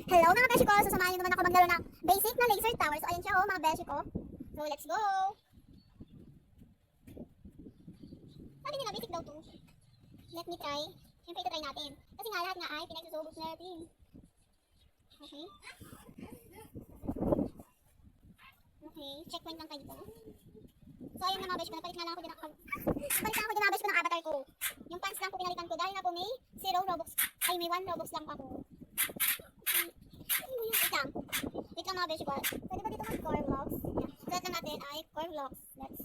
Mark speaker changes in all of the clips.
Speaker 1: Hello mga beshi ko! So samahan niyo naman ako maglaro ng basic na laser tower. So ayan siya oh mga beshi ko. So let's go! Sabi nila basic daw to. Let me try. Siyempre ito try natin. Kasi nga lahat nga ay pinagsusubok natin. Okay. Okay. Checkpoint lang tayo dito. So ayun na mga beshi ko. Napalit nga lang ako din ako. Napalit lang ako din mga beshi ko ng avatar ko. Yung pants lang po pinalitan ko dahil nga po may 0 Robux. Ay may 1 Robux lang ako. Wait lang mga beshi ko. Pwede ba dito mag-core vlogs? Yeah. Set lang natin ay core vlogs. Let's...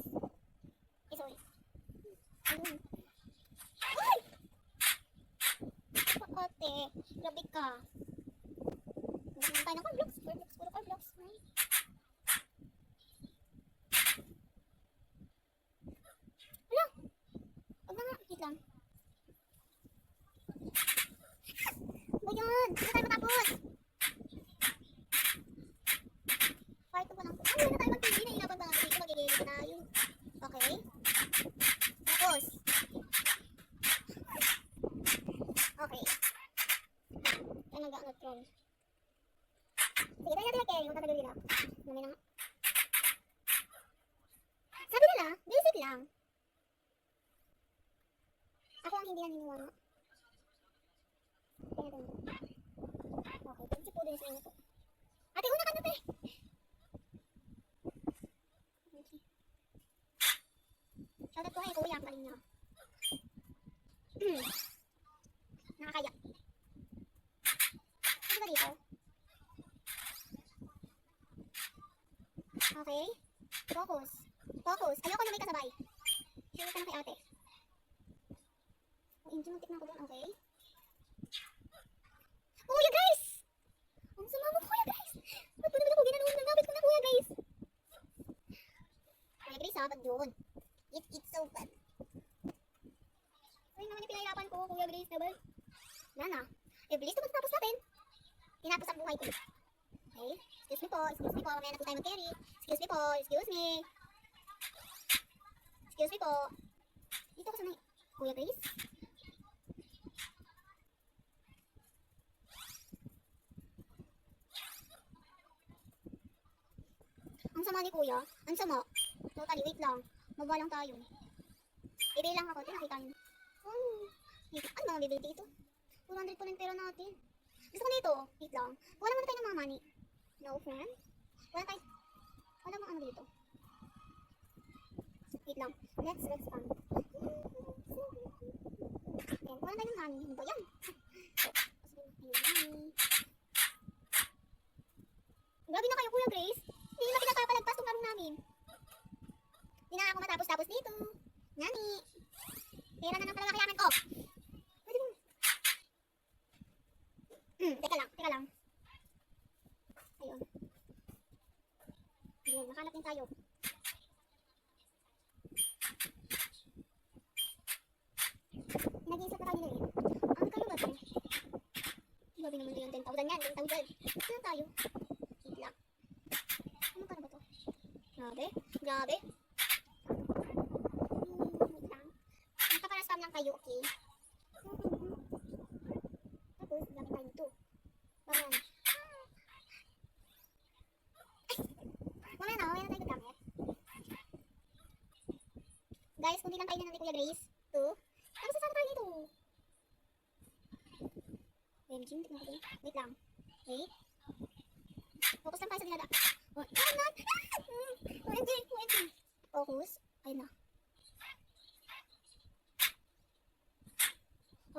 Speaker 1: Eh, sorry. Ayun. Ay! Ate, grabe ka. Magandang tayo ng core vlogs. Core vlogs, puro core vlogs. Wala. Huwag na nga. Wait lang. Ba yan? Hindi tayo matapos. Part 2 pa lang po. Ano na tayo mag-TV? Nahihirapan ba natin dito? Magigilid tayo. Okay. Tapos. Okay. Kaya nag-ano-tron. Sige, tayo natin yung tatagal nila. Namin na nga. Sabi nila, basic lang. Ako ang hindi naniniwala. Kaya natin. Okay, pag-isip po din sa inyo po. Ate, una ka na, te! Shoutout ko kay Kuya, ang galing niya. Nakakaya. Ano ba dito? Okay. Focus. Focus. Ayoko na may kasabay. Share ka na kay ate. Oh, Indy, muntik na ako doon. Okay. Kuya, guys! Ang sama mo, Kuya, guys! Ba't ba naman ako ginanoon ng gamit ko na, Kuya, guys? Kuya, guys, ha? Ba't yun? It's so bad. Ay, naman yung pinahirapan ko, Kuya Grace, diba? Wala na. Eh, bilis naman tapos natin. Tinapos ang buhay ko. Okay? Excuse me po, mamaya na po tayo mag-carry. Excuse me po, excuse me. Excuse me po. Dito ko sanay. Kuya Grace? Ang sama ni Kuya. Ang sama. Totally, wait lang. Mababa lang tayo. Bibili lang ako. Ito nakita niyo. Ano mga bibili dito? 200 po lang pera natin. Gusto ko na ito. Wait lang. Wala muna tayo ng mga money. No friend? Wala tayo. Wala mga ano dito. Wait lang. Let's expand. Ayan. Wala tayo ng money. Ano ba yan? Grabe na kayo, Kuya Grace. Hindi na pinagpapalagpas itong laro namin. Hindi na ako matapos-tapos dito. Nani. Pera na lang talaga kailangan ko. Pwede mo. Teka lang. Ayun. Ayun, nakalap din tayo. Nag-iisip na tayo nila yun. Ang kayo ba ito? Grabe naman din yung 10,000 yan, 10,000. Saan tayo? Wait lang. Ano ka na ba ito? Grabe. Spam lang kayo, okay? Tapos, gamit tayo nito. Parang, mamaya na tayo gamit. Guys, kung di lang tayo na ni Kuya Grace, ito, tapos sasama tayo nito. OMG, hindi na ako. Wait lang. Wait. Focus lang tayo sa dinada. Oh, OMG. Focus. Ayun na.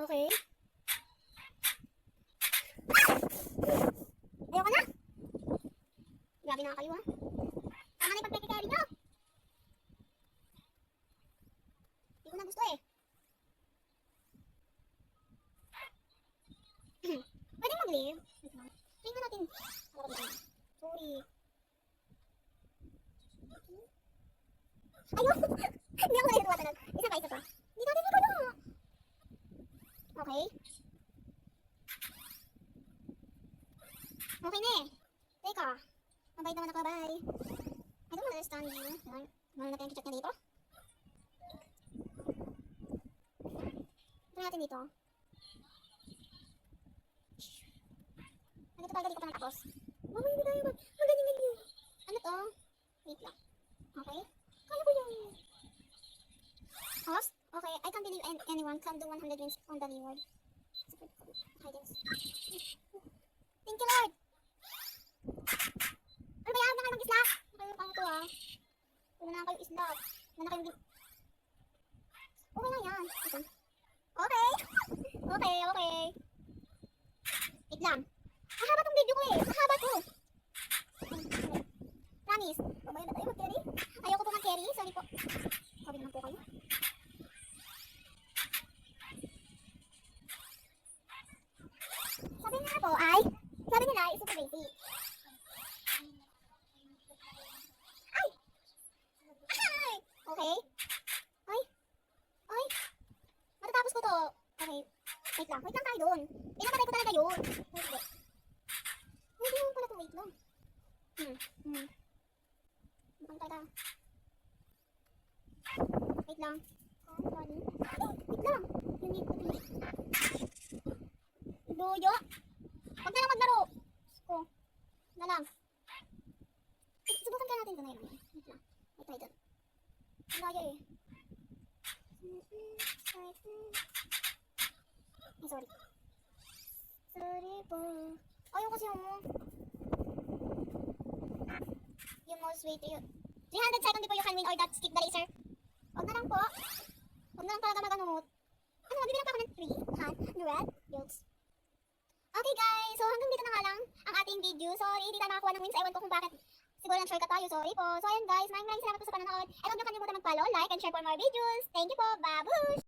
Speaker 1: Okay. Ayoko na. Grabe na kayo ha. Tama na yung pagkakikari nyo. Hindi ko na gusto eh. Pwede mag-leave. Tingnan natin. Sorry. Ayoko. Hindi ako na ito. Isa pa. Hindi natin ito na. Okay. Okay na eh. Teka. Mabait naman ako, bye. I don't understand you. Mahal natin yung chat niya dito. Ito natin dito. Nandito Kapag di ko pa natapos. Mama, hindi tayo magaling. Ano to? Wait lang. Okay? Kaya ko yun. Host? Okay, I can't believe anyone can do 100 wins on the reward. Okay, guys. Thank you, Lord! Ano ba yan? Huwag na kayo mag-isla! Ano kayo to ah? Wala na kayo isla. Wala na kayo... Okay lang yan. Ito. Okay! Okay. Wait lang. Mahaba tong video ko eh. Mahaba to. Promise. Babayan na tayo mag-carry. Ayoko po mag-carry. Sorry po. Sabi naman po kayo. Sabi nga po ay, sabi nila ay super easy. Ay! Ay! Okay. Ay! Matatapos ko to. Okay. Wait lang tayo doon. Pinamatay ko talaga yun. Hindi naman pala to, wait lang. Bukang tayo. Wait lang. Wait lang. You need to be. Duyo. Huwag na lang maglaro. Ko. Na lang. Subukan kaya natin ito na yun. Wait lang. Wait tayo doon. Ang laya eh. Ay, sorry. Sorry po. Ayaw kasi yung most wait yun. 300 seconds before you can win or that skip the laser. Huwag na lang po. Huwag na lang talaga mag-anot. Ano, magbibilang pa ako ng 300 builds. Okay guys, so hanggang dito na nga lang ang ating video. Sorry, hindi tayo nakakuha ng wins. Ewan ko kung bakit. Siguro na-short tayo. Sorry po. So ayan guys, maraming salamat po sa panonood. And huwag niyo kalimutan mag-follow, like, and share for more videos. Thank you po. Babush!